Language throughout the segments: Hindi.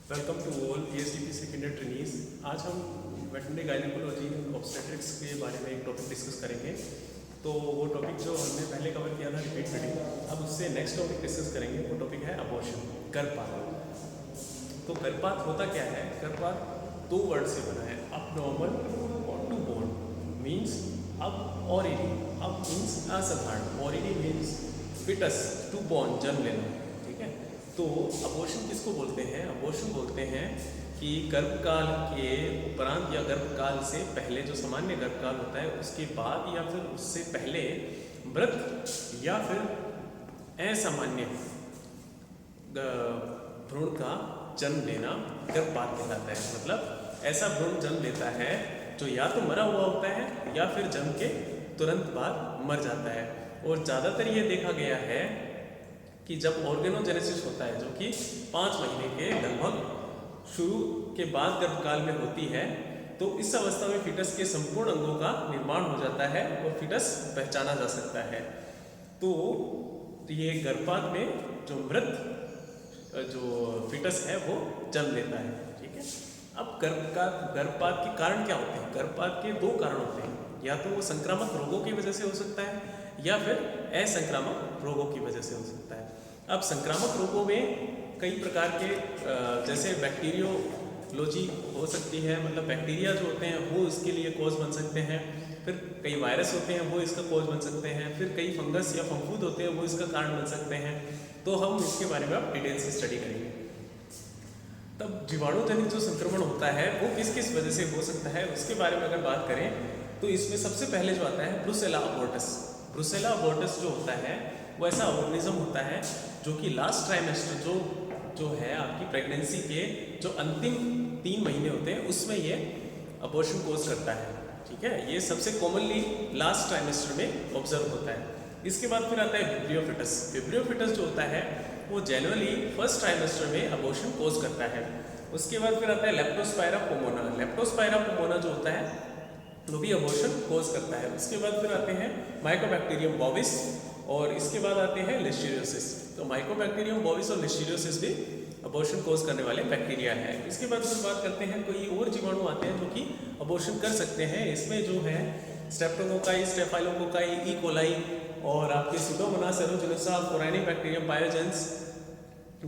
Welcome to all PSDP second year trainees. आज हम वेटरनरी गायनेकोलॉजी एंड ऑब्स्टेट्रिक्स के बारे में एक टॉपिक डिस्कस करेंगे। तो वो टॉपिक जो हमने पहले कवर किया था रिपीट फीडिंग, अब उससे नेक्स्ट टॉपिक डिस्कस करेंगे। वो टॉपिक है अबॉर्शन, गर्भपात। तो गर्भपात होता क्या है? गर्भपात दो वर्ड से बना है, अप नॉर्मल और टू बोर्न। मीन्स अब ऑलरेडी, अब मीन्स असाधारण, ऑलरेडी मीन्स फिटस, टू बॉर्न, जन्म लेना। ठीक है, तो अबॉर्शन किसको बोलते हैं? अबॉर्शन बोलते हैं कि गर्भकाल के उपरांत या गर्भकाल से पहले, जो सामान्य गर्भकाल होता है उसके बाद या फिर उससे पहले मृत या फिर असामान्य भ्रूण का जन्म लेना गर्भपात कहलाता है। मतलब ऐसा भ्रूण जन्म लेता है जो या तो मरा हुआ होता है या फिर जन्म के तुरंत बाद मर जाता है। और ज़्यादातर ये देखा गया है कि जब ऑर्गेनोजेनेसिस होता है, जो कि 5 महीने के लगभग शुरू के बाद गर्भकाल में होती है, तो इस अवस्था में फिटस के संपूर्ण अंगों का निर्माण हो जाता है और फिटस पहचाना जा सकता है। तो ये गर्भपात में जो मृत जो फिटस है वो जन्म लेता है। ठीक है, अब गर्भपात के कारण क्या होते हैं? गर्भपात के दो कारण होते हैं, या तो वो संक्रामक रोगों की वजह से हो सकता है या फिर असंक्रामक रोगों की वजह से हो सकता है। अब संक्रामक रोगों में कई प्रकार के जैसे बैक्टीरियोलॉजी हो सकती है, मतलब बैक्टीरिया जो होते हैं वो इसके लिए कॉज बन सकते हैं। फिर कई वायरस होते हैं वो इसका कॉज बन सकते हैं। फिर कई फंगस या फंफूद होते हैं वो इसका कारण बन सकते हैं। तो हम इसके बारे में अब डिटेल से स्टडी करेंगे। तब जीवाणु जनित जो संक्रमण होता है वो किस किस वजह से हो सकता है उसके बारे में अगर बात करें तो इसमें सबसे पहले जो आता है ब्रुसेला अबॉर्टस। ब्रुसेला अबॉर्टस जो होता है वो ऐसा ऑर्गेनिज्म होता है जो कि लास्ट ट्राइमेस्टर जो है आपकी प्रेगनेंसी के जो अंतिम 3 महीने होते हैं उसमें ये अबॉर्शन कोज करता है। ठीक है, ये सबसे कॉमनली लास्ट ट्राइमेस्टर में ऑब्जर्व होता है। इसके बाद फिर आता है विब्रियो फिटस। विब्रियो फिटस जो होता है वो जनरली फर्स्ट ट्राइमेस्टर में अबॉर्शन कोज करता है। उसके बाद फिर आता है लेप्टोस्पायरा पोमोना। लेप्टोस्पायरा पोमोना जो होता है वो भी अबॉर्शन कोज करता है। उसके बाद फिर आते हैं माइकोबैक्टीरियम बोविस और इसके बाद आते हैं लिस्टीरियोसिस। तो माइकोबैक्टीरियम बोविस और लिस्टीरियोसिस भी अबॉर्शन कोज करने वाले बैक्टीरिया है। इसके बाद फिर बात करते हैं कोई और जीवाणु आते हैं जो कि अबॉर्शन कर सकते हैं। इसमें जो है स्ट्रेप्टोकोकाई, स्टेफाइलोकोकाई, ई कोलाई और आपके सुडोमोनास एरोजेनेसा, फोराइनिबैक्टीरियम पायोजेंस,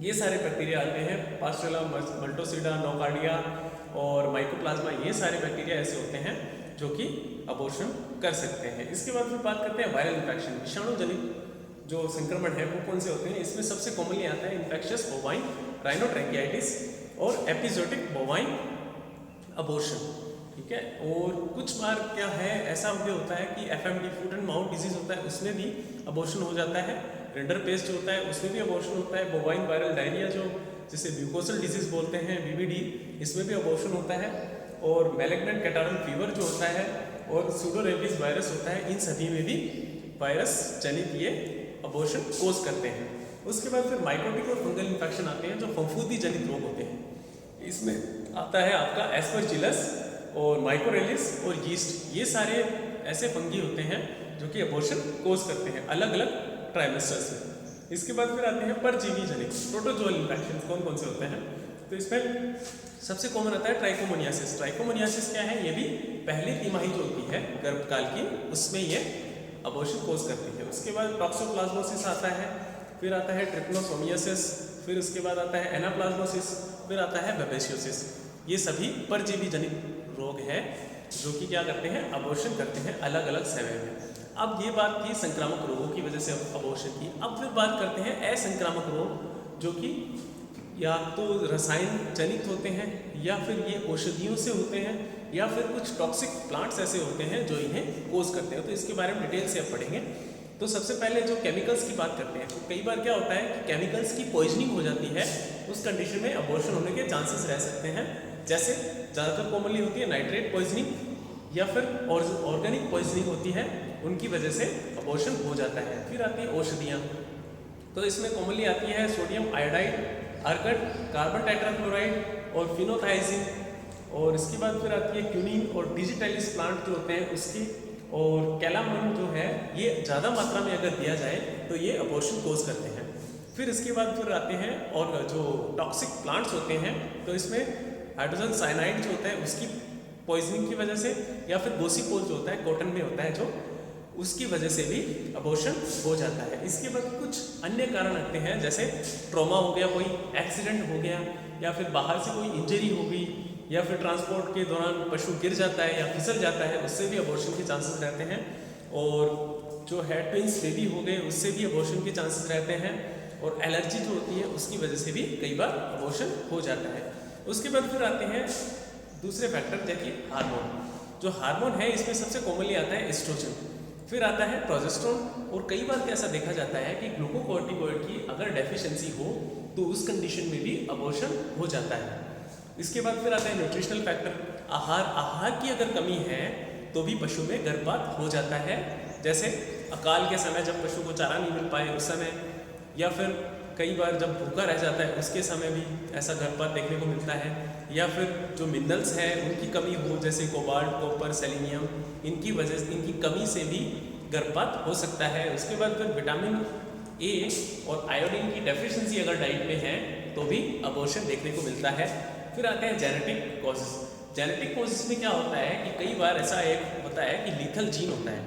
ये सारे बैक्टीरिया आते हैं। पास्टेला मल्टोसिडा, नोकार्डिया और माइकोप्लाज्मा, ये सारे बैक्टीरिया ऐसे होते हैं जो कि अबॉर्शन कर सकते हैं। इसके बाद फिर बात करते हैं वायरल इन्फेक्शन। विषाणु जनित जो संक्रमण है वो कौन से होते हैं? इसमें सबसे कॉमनली आता है इन्फेक्शियस बोवाइन राइनोट्रैकियाइटिस और एपिजोटिक बोवाइन अबॉर्शन। ठीक है, और कुछ बार क्या है ऐसा भी होता है कि FMD, foot and mouth disease होता है, उसमें भी अबॉर्शन हो जाता है। रिंडर पेस्ट जो होता है उसमें भी अबॉर्शन होता है। बोवाइन वायरल डायरिया जो जिसे म्यूकोसल डिजीज बोलते हैं, BVD, इसमें भी अबॉर्शन होता है। और मैलिग्नेंट कैटारल फीवर जो होता है और सूडोरेबीज वायरस होता है, इन सभी में भी वायरस जनित ये अबॉर्शन कोज करते हैं। उसके बाद फिर माइकोटिक और फंगल इन्फेक्शन आते हैं जो फफूंदी जनित रोग होते हैं। इसमें आता है आपका एस्परजिलस और माइकोरेलिस और यीस्ट, ये सारे ऐसे फंगी होते हैं जो कि अबॉर्शन कोज करते हैं अलग अलग ट्राइमेस्टर्स में। इसके बाद फिर आते हैं परजीवी जनित प्रोटोजोअल इन्फेक्शन। कौन कौन से होते हैं? तो इसमें सबसे कॉमन आता है ट्राइकोमोनियासिस। ट्राइकोमोनियासिस क्या है? ये भी पहली तिमाही जो होती है गर्भकाल की, उसमें ये अबॉर्शन कोज करती है। उसके बाद टॉक्सोप्लाज्मोसिस आता है, फिर आता है ट्रिपनोसोमियासिस, फिर उसके बाद आता है एनाप्लाज्मोसिस, फिर आता है बेबेसियोसिस। ये सभी परजीवी जनित रोग है जो कि क्या करते हैं? अबॉर्शन करते हैं अलग अलग समय में। अब ये बात की संक्रामक रोगों की वजह से अबॉर्शन की। अब फिर बात करते हैं असंक्रामक रोग जो कि या तो रसायन जनित होते हैं या फिर ये औषधियों से होते हैं या फिर कुछ टॉक्सिक प्लांट्स ऐसे होते हैं जो इन्हें कोज करते हैं। तो इसके बारे में डिटेल से अब पढ़ेंगे। तो सबसे पहले जो केमिकल्स की बात करते हैं, तो कई बार क्या होता है कि केमिकल्स की पॉइजनिंग हो जाती है, उस कंडीशन में अबॉर्शन होने के चांसेस रह सकते हैं। जैसे ज़्यादातर कॉमनली होती है नाइट्रेट पॉइजनिंग या फिर ऑर्गेनिक पॉइजनिंग होती है, उनकी वजह से अबॉर्शन हो जाता है। फिर आती है औषधियाँ, तो इसमें कॉमनली आती है sodium iodide, ergot, carbon tetrachloride और फिनोथाइजिन। और इसके बाद फिर आती है क्यूनिन और डिजिटलिस प्लांट जो होते हैं उसकी, और कैलामन जो है ये ज़्यादा मात्रा में अगर दिया जाए तो ये अबॉर्शन कोज करते हैं। फिर इसके बाद फिर आते हैं और जो टॉक्सिक प्लांट्स होते हैं, तो इसमें हाइड्रोजन साइनाइड जो होता है उसकी पॉइजनिंग की वजह से, या फिर गोसीपोल जो होता है कॉटन में होता है जो, उसकी वजह से भी अबॉर्शन हो जाता है। इसके बाद कुछ अन्य कारण आते हैं, जैसे ट्रॉमा हो गया, कोई एक्सीडेंट हो गया, या फिर बाहर से कोई इंजरी हो गई, या फिर ट्रांसपोर्ट के दौरान पशु गिर जाता है या फिसल जाता है, उससे भी अबॉर्शन के चांसेस रहते हैं। और जो है ट्विंस बेबी हो गए, उससे भी अबॉर्शन के चांसेस रहते हैं। और एलर्जी जो होती है उसकी वजह से भी कई बार अबॉर्शन हो जाता है। उसके बाद फिर आते हैं दूसरे फैक्टर, जैसे हार्मोन। जो हार्मोन है इसमें सबसे कॉमनली आता है एस्ट्रोजन, फिर आता है प्रोजेस्टेरोन, और कई बार ऐसा देखा जाता है कि ग्लूकोकॉर्टिकॉइड की अगर डेफिशिएंसी हो तो उस कंडीशन में भी अबॉर्शन हो जाता है। इसके बाद फिर आता है न्यूट्रिशनल फैक्टर, आहार की अगर कमी है तो भी पशु में गर्भपात हो जाता है। जैसे अकाल के समय जब पशु को चारा नहीं मिल पाए उस समय, या फिर कई बार जब भूखा रह जाता है उसके समय भी ऐसा गर्भपात देखने को मिलता है। या फिर जो मिनरल्स हैं उनकी कमी हो, जैसे कोबाल्ट, कॉपर, सेलेनियम, इनकी वजह से, इनकी कमी से भी गर्भपात हो सकता है। उसके बाद फिर विटामिन ए और आयोडीन की डेफिशिएंसी अगर डाइट में है तो भी अबॉर्शन देखने को मिलता है। फिर आते हैं जेनेटिक कॉजेस। जेनेटिक कॉजेस में क्या होता है कि कई बार ऐसा एक होता है कि लीथल जीन होता है।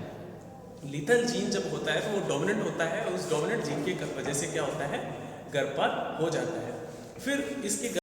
लीथल जीन जब होता है तो वो डोमिनेंट होता है, और उस डोमिनेंट जीन की वजह से क्या होता है, गर्भपात हो जाता है। फिर इसके